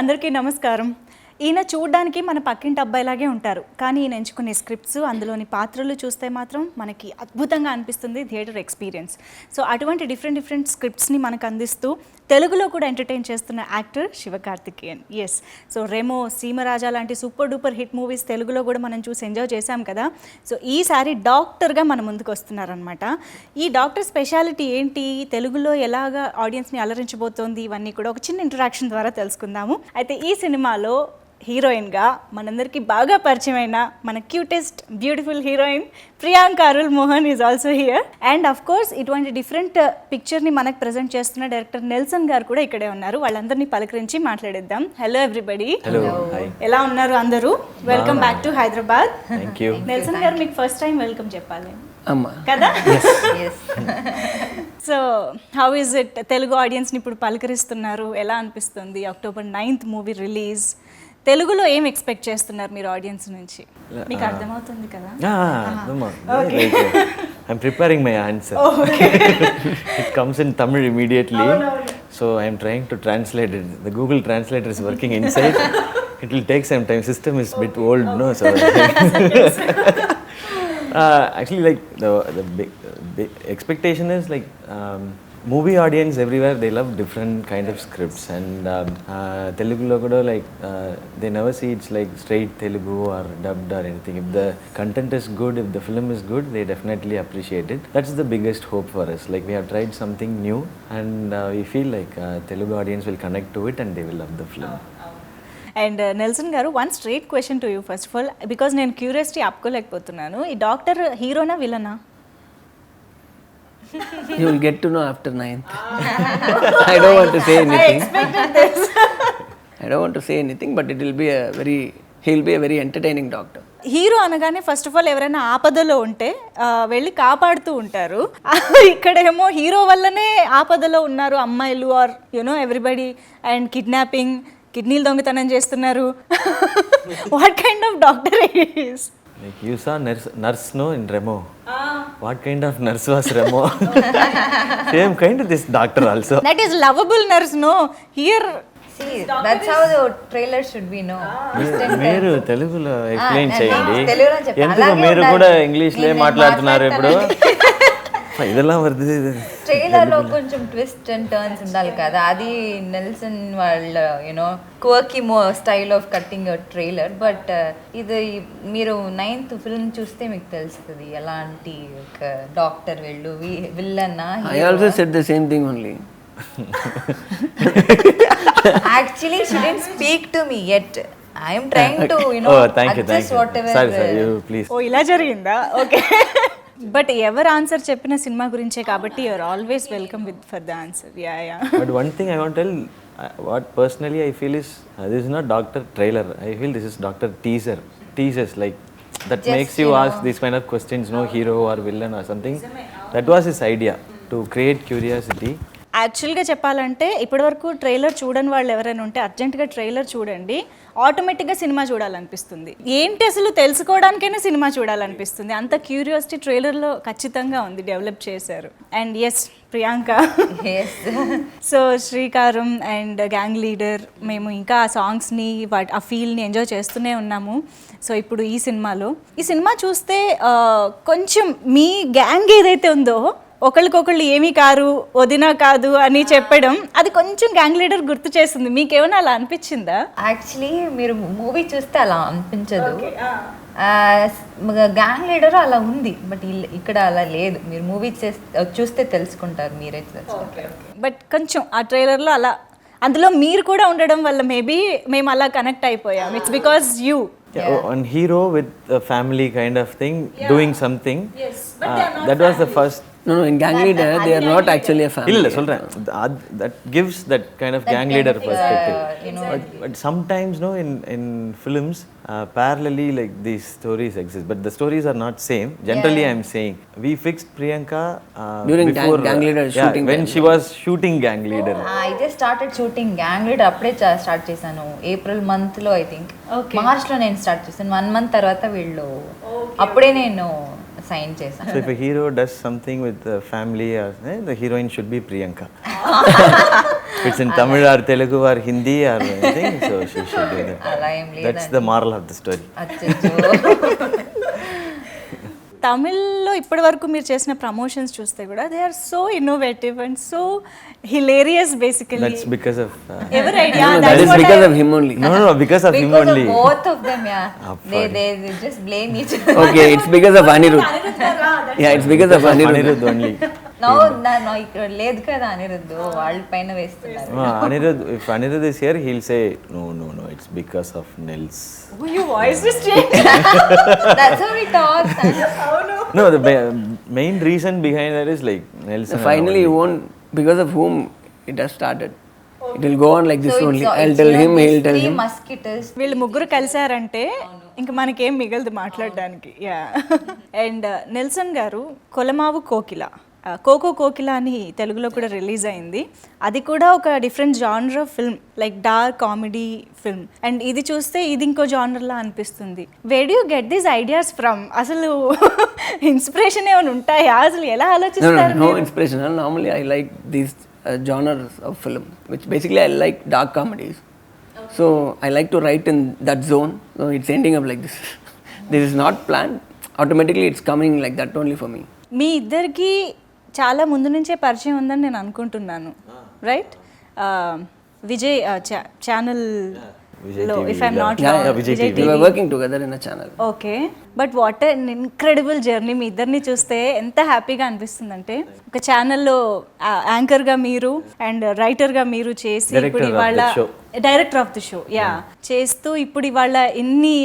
అందరికీ నమస్కారం. ఈయన చూడడానికి మన పక్కింటి అబ్బాయిలాగే ఉంటారు, కానీ ఈయన ఎంచుకునే స్క్రిప్ట్స్, అందులోని పాత్రలు చూస్తే మాత్రం మనకి అద్భుతంగా అనిపిస్తుంది థియేటర్ ఎక్స్పీరియన్స్. సో అటువంటి డిఫరెంట్ స్క్రిప్ట్స్ని మనకు అందిస్తూ తెలుగులో కూడా ఎంటర్టైన్ చేస్తున్న actor Sivakarthikeyan. Yes, so Remo, Seemaraja లాంటి సూపర్ డూపర్ హిట్ మూవీస్ తెలుగులో కూడా మనం చూసి ఎంజాయ్ చేశాం కదా. సో ఈసారి డాక్టర్గా మన ముందుకు వస్తున్నారనమాట. ఈ డాక్టర్ స్పెషాలిటీ ఏంటి, తెలుగులో ఎలాగా ఆడియన్స్ని అలరించబోతోంది, ఇవన్నీ కూడా ఒక చిన్న ఇంటరాక్షన్ ద్వారా తెలుసుకుందాము. అయితే ఈ సినిమాలో హీరోయిన్గా మనందరికీ బాగా పరిచయమైన మన cutest beautiful heroine Priyanka Arul Mohan is also here. And of course ఇటువంటి డిఫరెంట్ పిక్చర్ని మనకు ప్రజెంట్ చేస్తున్న డైరెక్టర్ నెల్సన్ గారు కూడా ఇక్కడే ఉన్నారు. వాళ్ళందరినీ పలకరించి మాట్లాడేద్దాం. హలో ఎవ్రీబడి, ఎలా ఉన్నారు అందరూ? Welcome back to Hyderabad. Nelson గారు, మీకు ఫస్ట్ టైం వెల్కమ్ చెప్పాలి కదా. So how is it, Telugu ఆడియన్స్ని ఇప్పుడు పలకరిస్తున్నారు, ఎలా అనిపిస్తుంది? October 9th మూవీ రిలీజ్, తెలుగులో ఏం ఎక్స్పెక్ట్ చేస్తున్నారు మీరు ఆడియన్స్ నుంచి? మీకు అర్థమవుతుంది కదా? I'm preparing my answer. It comes in Tamil immediately. So I'm trying to translate it. The Google Translator is working inside. It will take some time. System is a bit old, no? So actually, like the big expectation is like movie audience everywhere, they love different kind of scripts, and Telugu lo kuda like they never see it's like straight Telugu or dubbed or anything. If the content is good, if the film is good, they definitely appreciate it. That's the biggest hope for us. Like we have tried something new, and we feel like Telugu audience will connect to it and they will love the film. And Nelson గారు, one straight question to you first of all, because నేను curiosity ఆపుకోలేకపోతున్నాను. ఈ doctor హీరోనా విలనా? You will get to know after 9th. I don't want to say anything. I expected this. I don't want to say anything, but it will be he'll be a very entertaining doctor. Hero అనగానే first of all ఎవరైనా ఆపదలో ఉంటే వెళ్ళి కాపాడుతూ ఉంటారు. ఇక్కడేమో hero వల్లనే ఆపదలో ఉన్నారు అమ్మాయిలు, ఆర్ యునో ఎవ్రీబడి, అండ్ కిడ్నీలు దొంగతనం చేస్తున్నారు. What kind of doctor is? Like you saw nurse no in Remo. What kind of nurse was Remo? Same kind of this doctor also. That is lovable nurse, no? Here, see, that's how the trailer should be, no? మీరు తెలుగులో explain చేయండి. తెలుగులో చెప్పండి. ఎందుకు మీరు కూడా ఇంగ్లీష్లో మాట్లాడుతున్నారు ఇప్పుడు? ఇదెல்லாம் வருது. ట్రైలర్ లో కొంచెం ట్విస్ట్ అండ్ టర్న్స్ ఉండాలి కదా, అది నెల్సన్ వాళ్ళ you know quirky style of cutting trailer. But ఇది మీరు 9th ఫిల్మ్ చూస్తే మీకు తెలుస్తుంది ఎలాంటి ఒక డాక్టర్ వెళ్ళు విల్లన్నా. I also said the same thing only. Actually she didn't speak to me yet. I am trying to thank you. whatever. Sorry, you please. ఓ ఇలా జరిగిందా? ఓకే. బట్ ఎవరు ఆన్సర్ చెప్పిన సినిమా గురించే కాబట్టి you're always welcome with for the answer. Yeah. But one thing I want to tell, what personally I feel is this is not doctor trailer. I feel this is doctor teasers like that just makes you ask these kind of questions, no hero or villain or something. That was his idea, to create curiosity. యాక్చువల్గా చెప్పాలంటే ఇప్పటివరకు trailer చూడని వాళ్ళు ఎవరైనా ఉంటే అర్జెంటుగా trailer చూడండి, ఆటోమేటిక్గా సినిమా చూడాలనిపిస్తుంది. ఏంటి అసలు తెలుసుకోవడానికైనా సినిమా చూడాలనిపిస్తుంది. అంత క్యూరియాసిటీ ట్రైలర్లో ఖచ్చితంగా ఉంది, డెవలప్ చేశారు. అండ్ ఎస్, ప్రియాంక, సో శ్రీకారం అండ్ గ్యాంగ్ లీడర్, మేము ఇంకా ఆ సాంగ్స్ని ఆ ఫీల్ని ఎంజాయ్ చేస్తూనే ఉన్నాము. సో ఇప్పుడు ఈ సినిమా చూస్తే కొంచెం మీ గ్యాంగ్ ఏదైతే ఉందో ఒకళ్ళకొకళ్ళు ఏమీ కారు, వదినా కాదు అని చెప్పడం, అది కొంచెం గ్యాంగ్ లీడర్ గుర్తు చేస్తుంది. మీకేమైనా అలా అనిపించిందా? యాక్చువల్లీ మీరు మూవీ చూస్తే అలా అనిపించదు, గ్యాంగ్ లీడర్ అలా ఉంది, బట్ ఇక్కడ అలా లేదు. మీరు మూవీ చూస్తే తెలుసుకుంటారు, మీరే తెలుసుకుంటారు. బట్ కొంచెం ఆ ట్రైలర్లో అలా, అందులో మీరు కూడా ఉండడం వల్ల మేబీ మేము అలా కనెక్ట్ అయిపోయాం. It's because you One hero with a family kind of thing, doing something. Yes, but that was the first. No, in Gang Leader, they are not actually a family. Illa solren. That gives that kind of gang leader perspective. But sometimes, no, in films, parallelly like these stories exist, but the stories are not same. Generally, I am saying we fixed Priyanka during before gang leader shooting. When she was shooting gang leader. I just started shooting gang leader. అప్పుడే start చేశాను April month లో. I think March లో నేను start చేశాను. 1 month తర్వాత వీళ్ళు అప్పుడే నేను సైన్ చేశాను. So if a hero does something with the family, the heroine should be Priyanka. it's in Tamil or Telugu or Hindi or anything, so she should do that. అలా ఏం That's the moral of the story. అచ్చచ్చో. తమిళ్లో ఇప్పటి వరకు మీరు చేసిన promotions చూస్తే కూడా they are so innovative and so hilarious basically. That's because of ఎవరి idea? That is because of him only. no, because of him Because only. of both of them, yeah. Appa. They just blame each other. Okay, it's because of Anirudh. Yeah, it's because of Anirudh. Anirudh only. No, ఇక్కడ లేదు కదా అనిరుద్ధ్, వాళ్ళ పైన వేస్తున్నారు. Anirudh, if Anirudh is here, he'll say, no, it's because of Nels. Your voice is changed. That's how we talk. No, the main reason behind that is like Nelson. Finally, he won't, because of whom it has started. It will go on like this So only. it's I'll tell him, he'll tell three him. musketeers. వీళ్ళు ముగ్గురు కలిసారంటే ఇంకా మనకేం మిగలదు మాట్లాడడానికి. Yeah. And Nelson గారు కొలమావు కోకిల, cocoa కోకిల అని తెలుగులో కూడా రిలీజ్ అయింది. అది కూడా ఒక different genre film, like dark comedy film. And ఇది చూస్తే ఇది ఇంకో జానర్లా అనిపిస్తుంది. Where do get these ideas from? అసలు ఇన్స్పిరేషన్ ఏమైనా ఉంటాయా? అసలు ఎలా ఆలోచిస్తారు? No inspiration. Normally, I like these genres of film, which basically I like dark comedies. So I like to write in that zone. So it's ending up like this. This is not planned. Automatically, it's coming like that only for me. మీ ఇద్దరికి చాలా ముందు నుంచే పరిచయం ఉందని నేను అనుకుంటున్నాను, right? Vijay ఛానల్లో, if I'm not wrong, Vijay We were working together in a channel. Okay. But what an incredible journey. మీ ఇద్దరిని చూస్తే ఎంత హ్యాపీగా అనిపిస్తుందంటే, ఒక ఛానల్లో యాంకర్గా మీరు అండ్ రైటర్గా మీరు చేసి ఇప్పుడు ఇవాళ director of the show, yeah, చేస్తూ ఇప్పుడు ఇవాళ ఇన్ని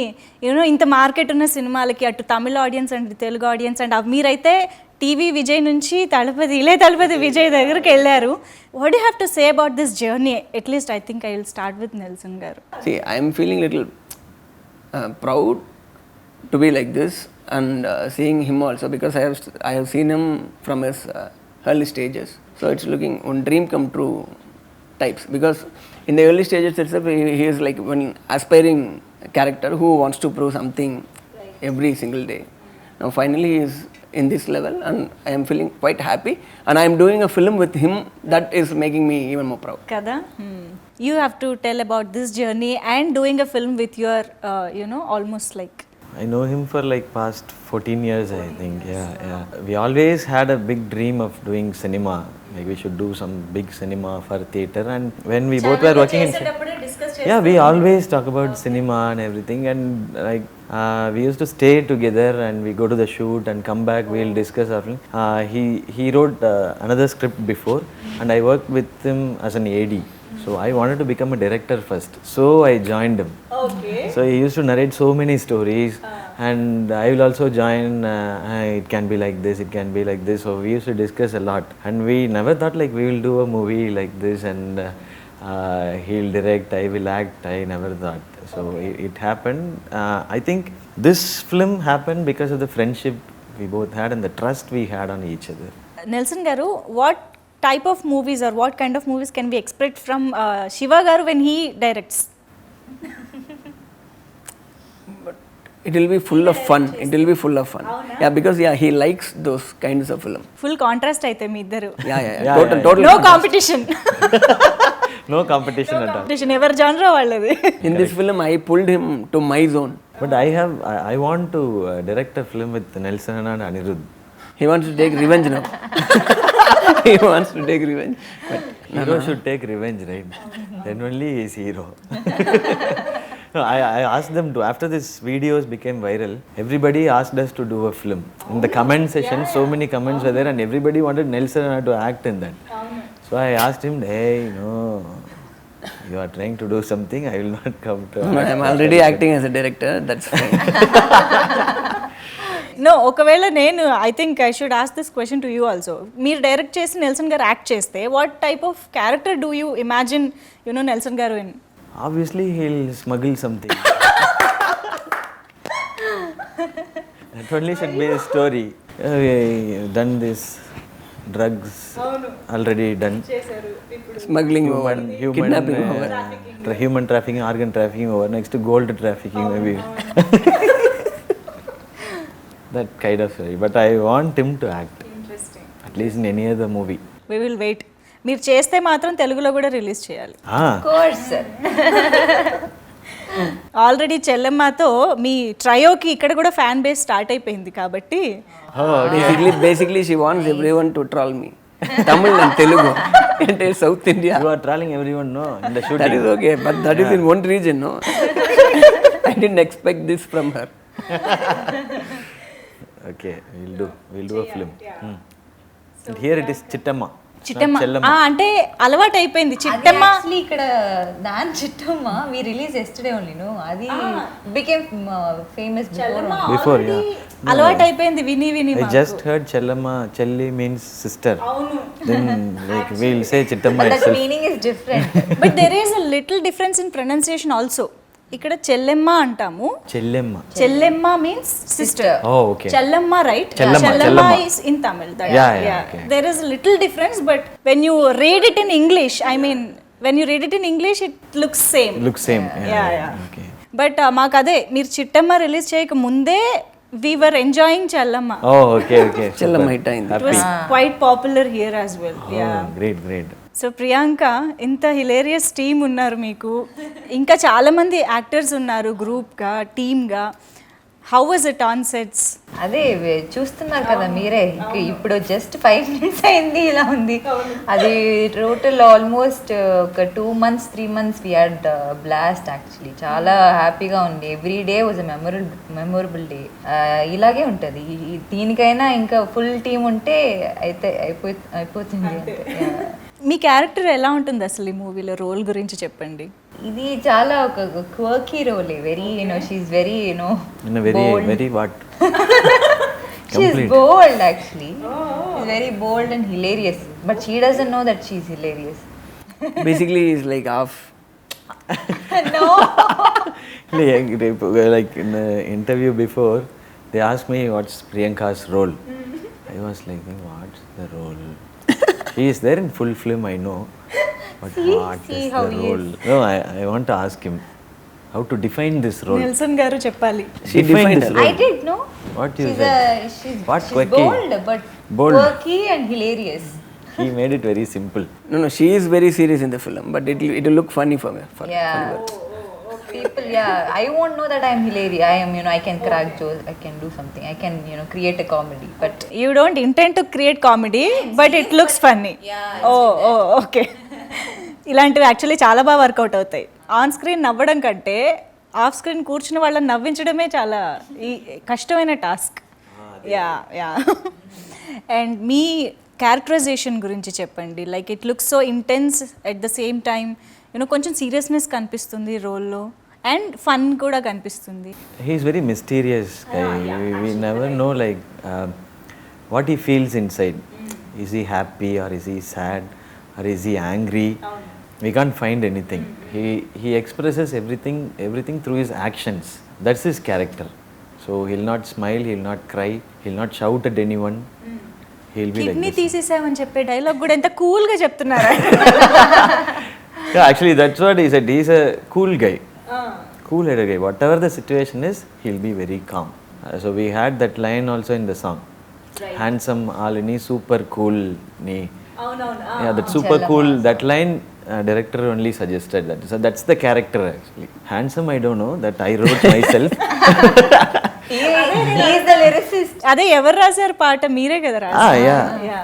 ఇంత మార్కెట్ ఉన్న సినిమాలకి అటు Tamil audience and Telugu audience and మీరైతే టీవీ విజయ్ నుంచి తలపతి విజయ్ దగ్గరికి వెళ్ళారు. What you have to say about this journey? At least I think I will start with Nelson గారు. See, I am feeling little proud to be like this and seeing him also, because I have seen him from his early stages. So it's looking one dream come true types, because in the early stages itself he is like one aspiring character who wants to prove something every single day. Now finally he is in this level and I am feeling quite happy, and I am doing a film with him that is making me even more proud. కదా. You have to tell about this journey and doing a film with your almost like. I know him for like past 14 years, I think. Yeah. We always had a big dream of doing cinema. Like we should do some big cinema for theater. And when we both were working in, we always talk about cinema and everything. And like we used to stay together and we go to the shoot and come back. We'll discuss our film. He wrote another script before, and I worked with him as an AD. So I wanted to become a director first. So I joined him. Okay. So he used to narrate so many stories, and I will also join. It can be like this, it can be like this. So we used to discuss a lot, and we never thought like we will do a movie like this, and he'll direct, I will act. I never thought. So it happened. I think this film happened because of the friendship we both had and the trust we had on each other. Nelson garu, what type of movies or what kind of movies can we expect from Shiva garu when he directs? It will be full of fun. It will be full of fun. Yeah, because he likes those kinds of film. Full contrast అయితే మీ ఇద్దరు. Yeah. Total. No competition. No competition at all. Competition ఎవరి genre వాళ్ళది. In this film, I pulled him to my zone. But I want to direct a film with Nelson and Anirudh. He wants to take revenge now. He wants to take revenge. But Hero should take revenge, right? Then only he is hero. No, I asked them to, after this videos became viral, everybody asked us to do a film. In the comment section, so many comments were there, and everybody wanted Nelson and I to act in that. So I asked him, hey, no, you are trying to do something, I will not come to. no, I'm already acting as a director. That's fine. No, ఒకవేళ నేను I think I should ask this question to you also. మీరు direct చేసి Nelson garu act చేస్తే what type of character do you imagine Nelson garu in? Obviously, he'll smuggle something. That only should be a story. Done this, drugs already done. Smuggling over, kidnapping over. Human trafficking, organ trafficking over. Next, gold trafficking maybe. That kind of story. But I want him to act. Interesting. At least in any other movie. We will wait. మీరు చేస్తే మాత్రం తెలుగులో కూడా release చేయాలి. Course already చెల్లెమ్మతో మీ ట్రయోకి ఇక్కడ కూడా fan base start అయిపోయింది కాబట్టి Basically, she wants everyone to troll me. Tamil and Telugu. Entire South India. You are trolling everyone, no? In the shooting. That is okay, but that is in one region, no? I didn't expect this from her. Okay, we'll do a film. And here it is Chittamma. Chittamma not Chellamma. అంటే అలవాటు అయిపోయింది Chittamma. Actually ఇక్కడ దాని Chittamma we release yesterday only no అది became famous Before, yeah. అలవాటు అయిపోయింది విని విని I just heard Chellamma. Chelli means sister. Then like we'll say Chittamma that itself. Meaning is different. But there is a little difference in pronunciation also. ఇక్కడ చెల్లెమ్మ అంటాము, Chellamma. Chellemma means sister. Oh, okay. Chellamma right, Chellamma, Chellamma Chellamma. is in Tamil. Yeah, okay. There is a little difference, but when you read it in English, I mean when you read it in English it looks same. Looks same. Yeah. Okay. But మాకు అదే మీరు Chittamma release చేయక ముందే we were enjoying Chellamma. Oh, okay. Chellamma Super. hit అయింది. It was quite popular here as well. Yeah. Oh, great. So Priyanka, ఇంత hilarious team ఉన్నారు మీకు, ఇంకా చాలామంది యాక్టర్స్ ఉన్నారు గ్రూప్గా టీమ్గా. How was it on sets? అదే చూస్తున్నారు కదా మీరే, ఇప్పుడు జస్ట్ 5 minutes అయింది ఇలా ఉంది. అది టోటల్ ఆల్మోస్ట్ ఒక 2 months 3 months we had blast. Actually చాలా హ్యాపీగా ఉంది. Every day was a memorable day. ఇలాగే ఉంటుంది. దీనికైనా ఇంకా ఫుల్ టీమ్ ఉంటే అయితే అయిపోతుంది అంటే. మీ క్యారెక్టర్ ఎలా ఉంటుంది అసలు ఈ మూవీలో? రోల్ గురించి చెప్పండి. ఇది చాలా ఒక quirky role. Very she's very In a very what? She's bold actually. She's very bold and hilarious, but she doesn't know that she's hilarious. Basically, it's like half. No. Like in the interview before, they asked me what's Priyanka's role. I was like, what's the role? He is there in full film, I know. But what see is how the he role? No, I want to ask him how to define this role. Nelson గారు చెప్పాలి. She Define defined this her role. I did know. What you she's said? What she's quirky? bold, but Bold. quirky and hilarious. He made it very simple. No, she is very serious in the film, but it will look funny for me. Yeah. People, I won't know that I'm hilarious. I am, I can crack jokes. I can do something. I can, create a comedy. But you don't intent to create comedy, but it looks funny. Okay. ఇలాంటివి actually చాలా బాగా work out అవుతాయి. On screen నవ్వడం కంటే off screen కూర్చుని వాళ్ళని నవ్వించడమే చాలా కష్టమైన టాస్క్. యా. అండ్ మీ క్యారెక్టరైజేషన్ గురించి చెప్పండి. Like it looks so intense at the same time, కొంచెం సీరియస్నెస్ కనిపిస్తుంది రోల్లో, అండ్ ఫన్ కూడా కనిపిస్తుంది. He's very mysterious guy. We never know like what he feels inside. Is he happy or is he sad or is he angry? We can't find anything. He expresses everything through his actions. That's his character. So he'll not smile, he'll not cry, he'll not shout at anyone. He'll be like kidney this. తీసేసామని చెప్పే dialogue కూడా ఎంత కూల్గా చెప్తున్నారా? Yeah, actually that's what he said. He's a cool guy. Cool-headed guy. Whatever the situation is, he'll be very calm. So we had that line also in the song. Handsome, Alini, super cool. Ni. Yeah, that super cool. That line, director only suggested that. So that's the character actually. Handsome, I don't know. That I wrote myself. he is the lyricist. అదే ఎవరు రాశారు పాట? మీరే కదా Yeah.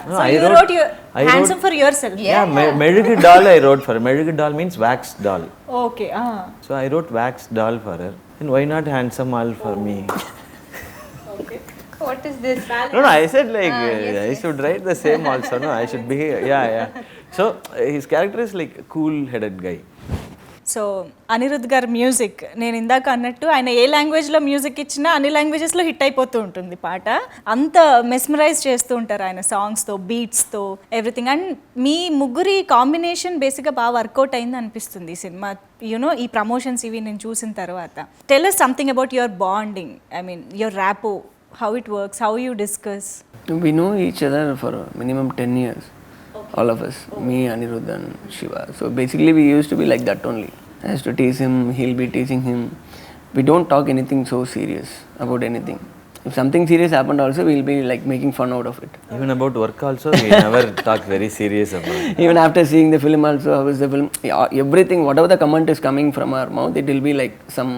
No, so I you wrote- wrote your I wrote- handsome for your self. Yeah, Medugu doll I wrote for her. Medugu doll means wax doll. Okay. So I wrote wax doll for her. And why not handsome all for me? What is this? No, I said like I should write the same also. No, I should be yeah. So his character is like a cool-headed guy. So Anirudh గారి music, నేను ఇందాక అన్నట్టు ఆయన ఏ లాంగ్వేజ్లో music ఇచ్చినా అన్ని లాంగ్వేజెస్లో hit అయిపోతూ ఉంటుంది పాట. అంత మెస్మరైజ్ చేస్తూ ఉంటారు ఆయన సాంగ్స్తో, బీట్స్తో, ఎవ్రీథింగ్. అండ్ మీ ముగ్గురి కాంబినేషన్ బేసిక్గా బాగా వర్కౌట్ అయింది అనిపిస్తుంది ఈ సినిమా. ఈ ప్రమోషన్స్ ఇవి నేను చూసిన తర్వాత. Tell us something about your bonding, I mean your rapport, how it works, how you discuss. We know each other for minimum 10 years. All of us, me, Anirudh and Shiva. So basically we used to be like that only. I used to tease him, he'll be teasing him. We don't talk anything so serious about anything. if something serious happened also, we'll be like making fun out of it. Even about work also, we never talk very serious about it. Even after seeing the film also, how is the film? Yeah, everything, whatever the comment is coming from our mouth, it will be like some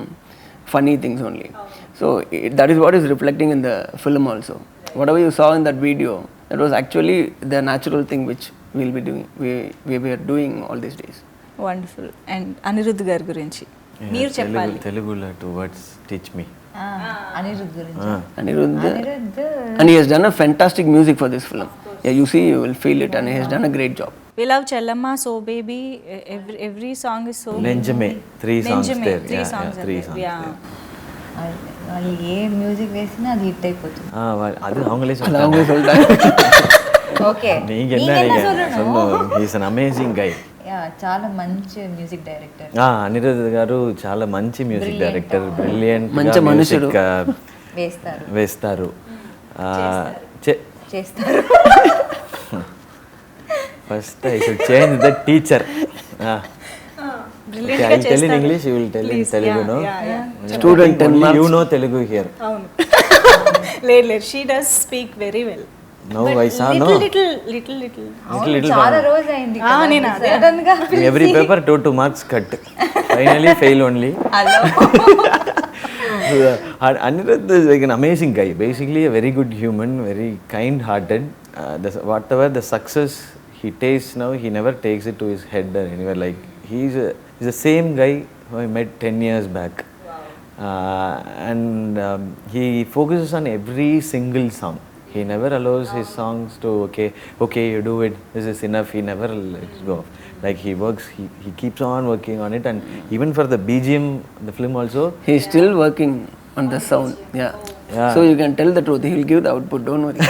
funny things only. So that is what is reflecting in the film also. Whatever you saw in that video, that was actually the natural thing which we'll be doing. We were doing all these days. Wonderful. And Anirudh గారి గురించి మీరు చెప్పాలి. Telugulo two words, teach me. Anirudh గురించి. Anirudh, Anirudh and he has done a fantastic music for this film. Yeah, you see, you will feel it, and he has done a great job. We love Chellama, So Baby, every song is so Nenjame, 3 songs Nenjame, there. 3 Yeah, songs yeah, are 3 there. songs Yeah. there. వాళ్ళు ఏ music వేసినా అది hit అయిపోతుంది. அது அவங்களே அது அவங்களே சொல்லிட்டாங்க. Okay நீங்க என்ன சொல்லணும். He is an amazing guy. చాలా మంచి మ్యూజిక్ డైరెక్టర్. అనిరుద్ధ్ గారు చాలా మంచి మ్యూజిక్ డైరెక్టర్, బ్రిలియంట్ మంచి మనుషుడు. వేస్తారు చేస్తారు. First I should change the teacher. Okay, I'll tell in English, you will tell in Telugu, no? Student only marks. you know Telugu here. అవును. లేదు she does speak very well. No, I saw, no. Little. చాలా రోజు అయింది. నేను అదే sudden గా Every paper 2 marks cut. Finally fail only. Hello. Anirudh is like an amazing guy. Basically a very good human, very kind-hearted. Whatever the success he tastes now, he never takes it to his head or anywhere. Like he's the same guy who I met 10 years back. And he focuses on every single song. He never allows his songs to okay you do it, this is enough. He never lets go. Like he works, he keeps on working on it, and even for the BGM, the film also. He is still working on the sound. Yeah. So you can tell the truth. He will give the output. Don't worry.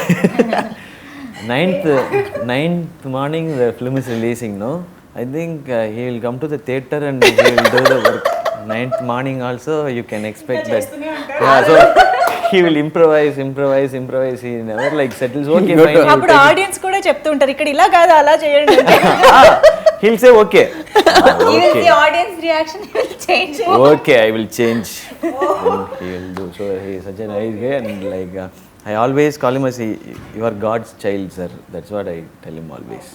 9th morning the film is releasing, no? I think he will come to the theater and he will do the work. 9th morning also you can expect that. Yeah, so he will improvise. He never like settles. Okay, fine. అప్పుడు audience కూడా చెప్తుంటారు ఇక్కడ ఇలా కాదు అలా చేయండి. He'll say okay. Even the audience reaction will change. Okay, I will change. And he will do. So he is such a nice guy, and like I always call him as you are God's child, sir. That's what I tell him always.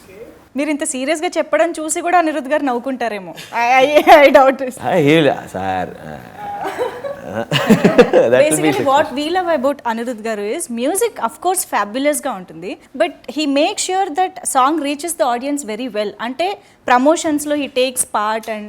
మీరు ఇంత serious గా చెప్పడం చూసి కూడా అనిరుద్ధ్ గారు నవ్వుకుంటారేమో. I doubt it. He'll sir. Basically what we love about Anirudh garu is music of course fabulous ga untundi, but he makes sure that song reaches the audience very well. Ante promotions lo he takes part and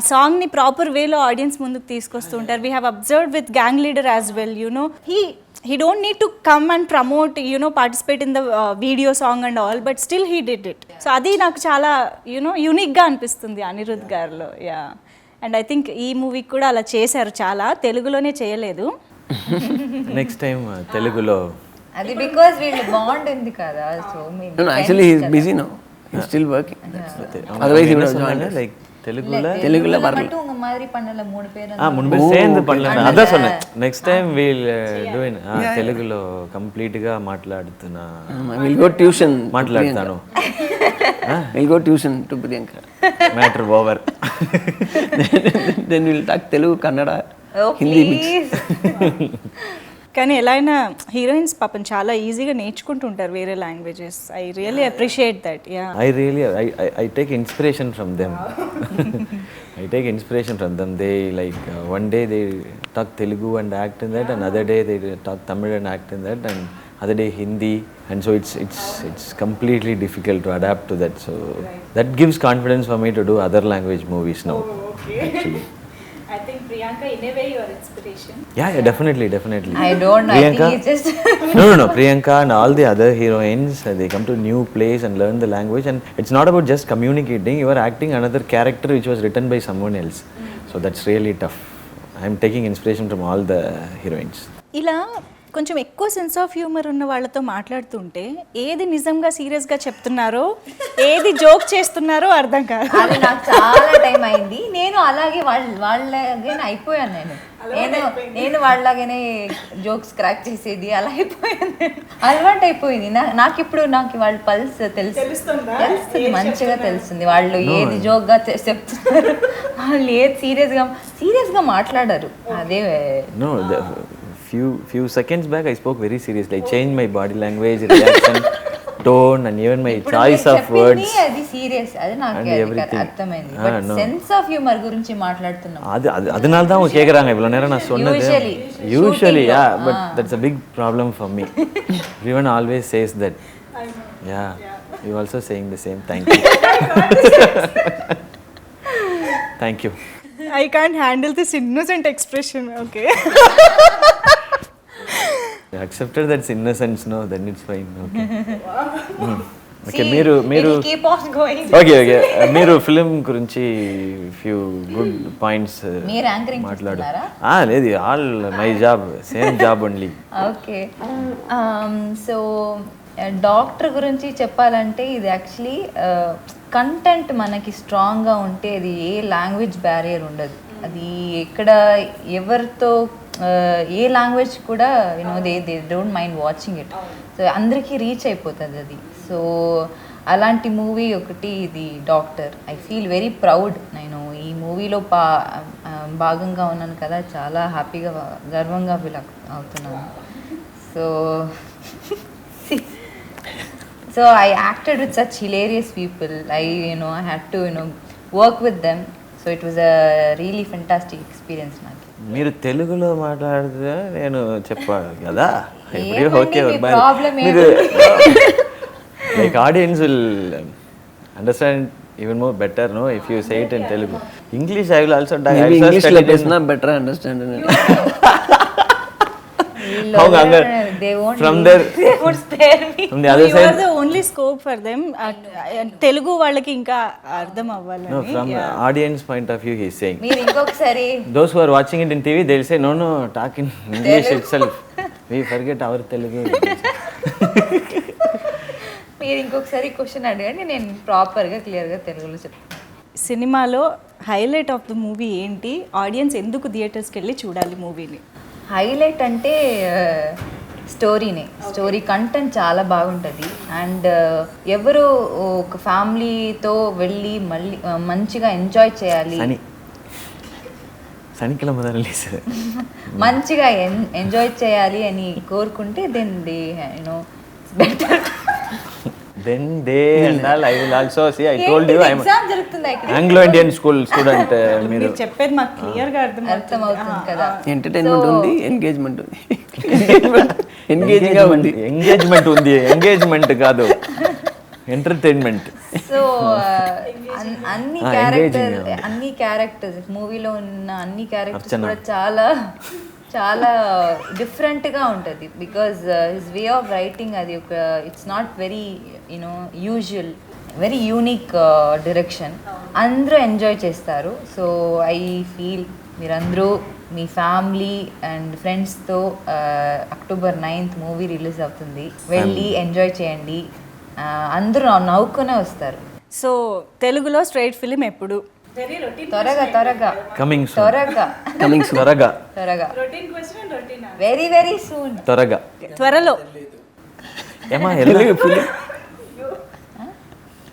a song ni proper way lo audience munduku teesకొస్తుంటారు. We have observed with Gang Leader as well, you know, he don't need to come and promote, you know, participate in the video song and all, but still he did it. So adi నాకు చాలా, you know, unique ga అనిపిస్తుంది అనిరుద్ధ్ గారిలో. Yeah. And I think ఈ movie కూడా అలా చేశారు, చాలా తెలుగులోనే చేయలేదు. నెక్స్ట్ టైం తెలుగులో. అది బికాజ్ వీళ్ళు బాండ్ ఉంది కదా. So No, actually he is busy now. He is still working. Otherwise he would have joined us. Like தெலுங்குல மட்டும் உங்க மாதிரி பண்ணல 3 பேர். முன்பு சேர்ந்து பண்ணல. அதான் சொன்னேன். Next time we'll do in తెలుగులో కంప్లీట్ గా మాట్లాడుతున్నా. We'll go tuition. మాట్లాడతాను. We'll go tuition to Priyanka. Matter over. Then we'll talk Telugu, Kannada, Oh, Hindi mix. please. కానీ ఎలా అయినా హీరోయిన్స్ పాపం చాలా ఈజీగా నేర్చుకుంటుంటారు వేరే languages. I really appreciate that. Yeah, I take inspiration from them. I take inspiration from them. They like one day they talk Telugu and act in that, and other day they talk Tamil and act in that, and other day Hindi, and so it's completely difficult to adapt to that. So that gives confidence for me to do other language movies now. Actually. I think Priyanka in a way your inspiration. Yeah, definitely. I don't know. Priyanka? I think it's just No. Priyanka and all the other heroines, they come to a new place and learn the language, and it's not about just communicating. You are acting another character which was written by someone else. So that's really tough. I'm taking inspiration from all the heroines. ఇలా కొంచెం ఎక్కువ sense of humour ఉన్న వాళ్ళతో మాట్లాడుతుంటే ఏది నిజంగా సీరియస్గా చెప్తున్నారో ఏది జోక్ చేస్తున్నారో అర్థం కాదు. అది నాకు చాలా టైం అయింది. నేను అలాగే వాళ్ళలాగానే అయిపోయాను. నేను వాళ్ళలాగానే జోక్స్ క్రాక్ చేసేది అలా అయిపోయాను. అలవాటు అయిపోయింది నాకు. ఇప్పుడు నాకు వాళ్ళ పల్స్ తెలుస్తుంది, మంచిగా తెలుస్తుంది. వాళ్ళు ఏది జోక్గా చెప్తున్నారు, వాళ్ళు ఏది సీరియస్గా మాట్లాడరు. అదే No, few seconds back I spoke very seriously. I changed my body language, reaction, tone, and even my ఇప్పుడు choice మీరు of words. చెప్పింది అది సీరియస్, అది నాకు And అది everything. అర్థమైంది. Ah, but no. Sense of humour గురించి మాట్లాడుతున్నాం. அதனால தான் அவங்க கேக்குறாங்க இவ்வளவு நேரம் நான் சொன்னது. Usually, Usually, shooting yeah, lo. but that's a big problem for me. Everyone always says that. Yeah, you also saying the same. Thank you. Thank you. I can't handle this innocent expression. Okay. I accepted that's innocence, no, then it's fine. Okay. Okay, మీరు keep on going. Okay మీరు film గురించి few good points మీరు anchoring మాట్లాడు. చేస్తున్నారా? లేదు, all my job, same job only. Okay, so doctor గురించి చెప్పాలంటే ఇది యాక్చువల్లీ కంటెంట్ మనకి స్ట్రాంగ్గా ఉంటే అది ఏ లాంగ్వేజ్ బ్యారియర్ ఉండదు. అది ఎక్కడ ఎవరితో ఏ లాంగ్వేజ్ కూడా you know they don't mind watching it. So అందరికీ రీచ్ అయిపోతుంది అది. సో అలాంటి మూవీ ఒకటి ఇది doctor. I feel very proud. నేను ఈ మూవీలో భాగంగా ఉన్నాను కదా, చాలా హ్యాపీగా గర్వంగా ఫీల్ అవుతున్నాను. So I acted with such hilarious people. I had to work with them. So it was a really fantastic experience నాకు. మీరు తెలుగులో మాట్లాడితే నేను చెప్పాలి కదా. ఏమండి మీ problem మీరు like audience will understand even more better no if you say it in Telugu. English I will also ఇంగ్లీష్లో పేసినా better understand. They won't from leave. their They won't spare me. from the other You are side, the only scope for them. Telugu వాళ్ళకి ఇంకా అర్థం no, అవ్వాలని. from the audience point of view he is saying. మీరు ఇంకొకసారి Those who are watching it in TV, they'll say, no, talk in English itself. We forget our Telugu. మీరు ఇంకొకసారి question అడగండి, నేను ప్రాపర్గా క్లియర్గా తెలుగులో చెప్తాను. సినిమాలో హైలైట్ ఆఫ్ ద మూవీ ఏంటి? ఆడియన్స్ ఎందుకు థియేటర్స్కి వెళ్ళి చూడాలి మూవీని? హైలైట్ అంటే స్టోరీనే. స్టోరీ కంటెంట్ చాలా బాగుంటుంది. అండ్ ఎవరు ఒక ఫ్యామిలీతో వెళ్ళి మళ్ళీ మంచిగా ఎంజాయ్ చేయాలి, சனிக்கிழமை தான் ரிலீஸ். మంచిగా ఎంజాయ్ చేయాలి అని కోరుకుంటే then they better. Then they and all, I will also see. I told you I am exam జరుగుతుంది ఇక్కడ. Anglo-Indian school student. మీరు చెప్పేది మాకు క్లియర్గా అర్థం అవుతుంది కదా. ఎంటర్టైన్మెంట్ ఉంది, ఎంగేజ్మెంట్ ఉంది. ఎంగేజ్గా ఉంది. ఎంగేజ్మెంట్ కాదు, ఎంటర్టైన్మెంట్. సో అన్ని క్యారెక్టర్స్ మూవీలో ఉన్న అన్ని క్యారెక్టర్స్ కూడా చాలా చాలా డిఫరెంట్గా ఉంటుంది. Because his way of writing అది ఒక it's not very usual, very unique direction. అందరూ ఎంజాయ్ చేస్తారు. సో ఐ ఫీల్ మీరందరూ మీ ఫ్యామిలీ అండ్ ఫ్రెండ్స్తో October 9th మూవీ రిలీజ్ అవుతుంది, వెళ్ళి ఎంజాయ్ చేయండి. అందరూ నవ్వుకునే వస్తారు. సో తెలుగులో స్ట్రైట్ ఫిలిం ఎప్పుడు? త్వరగా కమింగ్ త్వరగా వెరీ వెరీ సూన్. త్వరలో ఏమా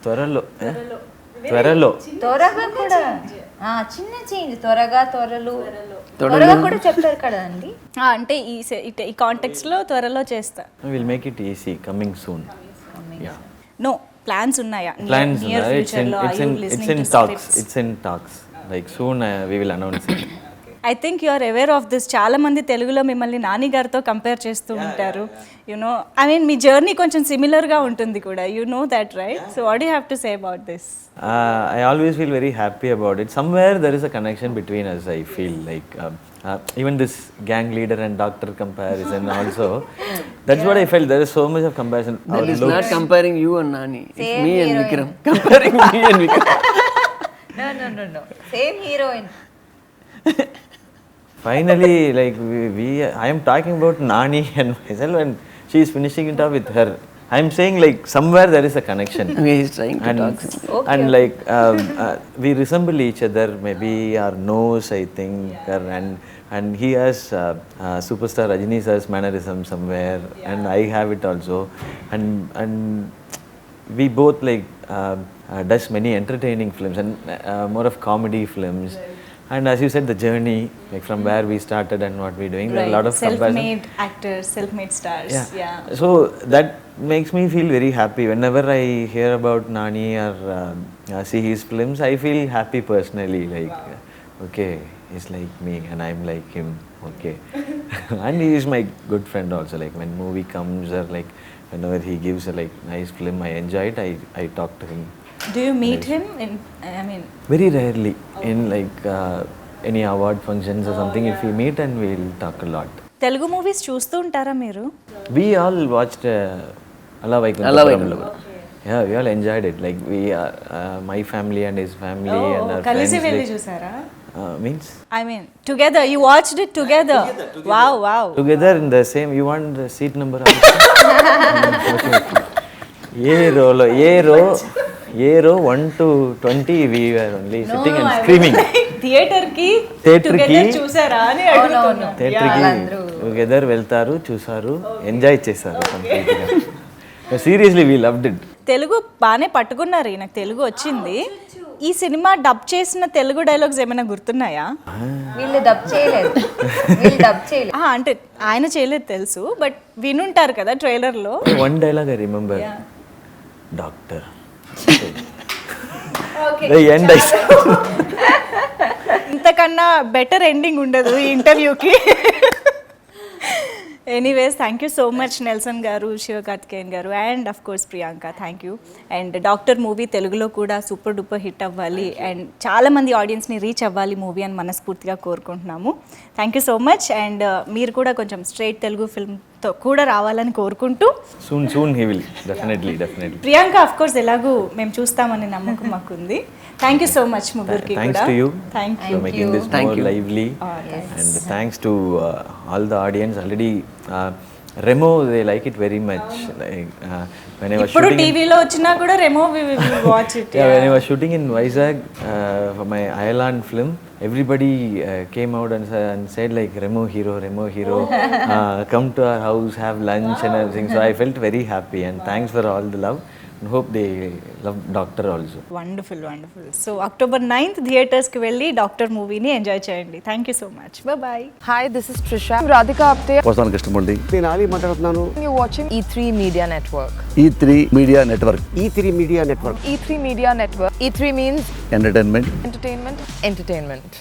త్వరలో త్వరగా కూడా చిన్న చేంజ్. త్వరగా కూడా చెప్తారు కదండి. అంటే ఈ కాంటెక్స్లో త్వరలో చేస్తా. Will make it easy. Coming soon. No plans ఉన్నాయా? Plans, Near future లో are you listening to scripts? It's in talks. Like soon we will announce it. I think you are aware of this. చాలా మంది తెలుగులో మిమ్మల్ని నాని గారితో compare చేస్తూ ఉంటారు. You know I mean మీ జర్నీ కొంచెం సిమిలర్గా ఉంటుంది కూడా. You know that right? So what you have to say about this? I always feel very happy about it. Somewhere there is a connection between us. I feel like even this gang leader and doctor comparison also. That's what I felt. There is so much of comparison. That is not comparing you and Nani. It's me and Vikram. Comparing me and Vikram. No. Same heroine. Finally, like I am talking about Nani and myself, and she is finishing it up with her. I am saying like somewhere there is a connection. He is trying to talk. And like we resemble each other. Maybe our nose, I think, and he has superstar Rajini sir's mannerism somewhere, and I have it also. And we both like does many entertaining films and more of comedy films. And as you said, the journey, like from where we started and what we're doing, there are a lot of comparison. self-made actors, self-made stars. Yeah. So that makes me feel very happy. Whenever I hear about Nani or see his films, I feel happy personally. Like, okay, he's like me and I'm like him. Okay. And he is my good friend also. Like when movie comes or like whenever he gives a like nice film, I enjoy it. I talk to him. Do you meet him in, I mean, Very rarely in like any award functions or something. If we meet and we'll talk a lot. Telugu movies చూస్తూ ఉంటారా మీరు? We all watched Alla Alla Vaikuntapuramlu. Vaikuntapuram. Yeah, we all enjoyed it. Like we, my family and his family and our కలిసి friends. వెళ్ళి Like, చూసారా? means I mean, together. You watched it together. Wow. together in the same. You want the seat number? A row 1 to 20. We were only sitting and screaming. Theatre కి Theatre కి- together చూసారా అని అడుగుతున్నా. Theatre కి together వెళ్తారు, చూసారు, enjoy చేశారు కంప్లీట్గా. Seriously we loved it. Telugu బాగానే పట్టుకున్నారు. నాకు తెలుగు వచ్చింది. ఈ సినిమా డబ్ చేసిన తెలుగు డైలాగ్స్ ఏమైనా గుర్తున్నాయా? వీళ్ళు డబ్ చేయలేదు. అంటే ఆయన చేయలేదు తెలుసు, బట్ వినుంటారు కదా ట్రైలర్లో. One dialogue I remember, doctor. End ఇంతకన్నా బెటర్ ఎండింగ్ ఉండదు ఈ ఇంటర్వ్యూకి. Anyways, thank you so much Nelson గారు, శివకార్తికేయన్ గారు, and of course Priyanka. Thank you. And doctor movie తెలుగులో కూడా సూపర్ డూపర్ హిట్ అవ్వాలి అండ్ చాలామంది ఆడియన్స్ని రీచ్ అవ్వాలి మూవీ అని మనస్ఫూర్తిగా కోరుకుంటున్నాము. Thank you so much. And మీరు కూడా కొంచెం స్ట్రైట్ తెలుగు ఫిల్మ్తో కూడా రావాలని కోరుకుంటూ, soon he will definitely. Priyanka of course ఎలాగూ మేము చూస్తామని నమ్మకం మాకుంది. థ్యాంక్ యూ సో మచ్ ముగ్గురికి Thanks కూడా. to you thank for making this Thank more you. lively. And thanks to all the audience already. Remo, they like it very much. Like when I was ఇప్పుడు shooting. టీవీలో వచ్చినా కూడా Remo watch it. Yeah, when I was shooting in Vizag for my Ireland film, everybody came out and said like Remo hero, come to our house, have lunch and everything. So I felt very happy and thanks for all the love. And hope they love Doctor also. Wonderful. So October 9th థియేటర్స్కి వెళ్ళి Doctor మూవీని enjoy చేయండి. Thank you so much. Bye. Hi, this is Trisha. I'm Radhika Apte. వస్తాను కృష్ణమూర్తి. నేను ఆలీ మాట్లాడుతున్నాను. You're watching E3 Media Network. E3 media network. E3 Media Network. E3 Media Network. E3 means entertainment. entertainment.